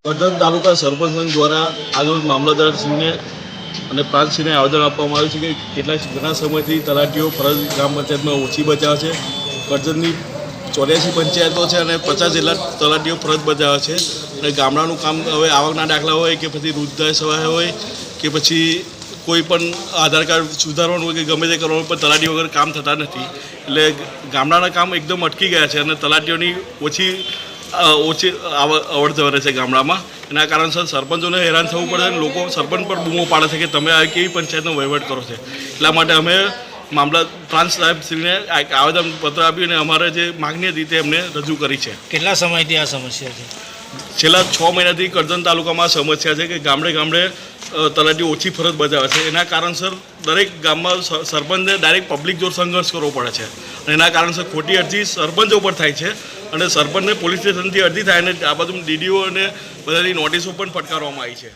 કરજણ તાલુકા સરપંચ સંઘ દ્વારા આગળ મામલતદારશ્રીને અને પ્રાંતશ્રીને આવેદન આપવામાં આવ્યું છે કે ઘણા સમયથી તલાટીઓ ફરજ ગ્રામ પંચાયતમાં ઓછી બજાવે છે. કરજણની 84 પંચાયતો છે અને 50 જેટલા તલાટીઓ ફરજ બજાવે છે. અને ગામડાનું કામ હવે આવકના દાખલા હોય કે પછી વૃદ્ધાશ્રમ સહાય હોય કે પછી કોઈ પણ આધાર કાર્ડ સુધારવાનું હોય કે ગમે તે કરવાનું પણ તલાટી વગર કામ થતા નથી. એટલે ગામડાના કામ એકદમ અટકી ગયા છે અને તલાટીઓની ઓછી અવર જવર છે ગામડામાં. એના કારણસર સરપંચોને હેરાન થવું પડે અને લોકો સરપંચ પર બૂમો પાડે છે કે તમે આ કેવી પંચાયતનો વહીવટ કરો છો. એટલા માટે અમે પ્રાંત સાહેબશ્રીને આવેદનપત્ર આપ્યું અને અમારે જે માગણી હતી તે એમને રજૂ કરી છે. કેટલા સમયથી આ સમસ્યા છે? છેલ્લા 6 મહિનાથી કરજણ તાલુકામાં સમસ્યા છે કે ગામડે ગામડે તલાટીઓ ઓછી ફરજ બજાવે છે. એના કારણસર દરેક ગામમાં સરપંચને ડાયરેક્ટ પબ્લિક જોડે સંઘર્ષ કરવો પડે છે. અને એના કારણસર ખોટી અરજી સરપંચો પર થાય છે અને સરપંચને પોલીસ સ્ટેશનથી અરજી થાય અને આ બાજુ DDO અને બધાની નોટિસો પણ ફટકારવામાં આવી છે.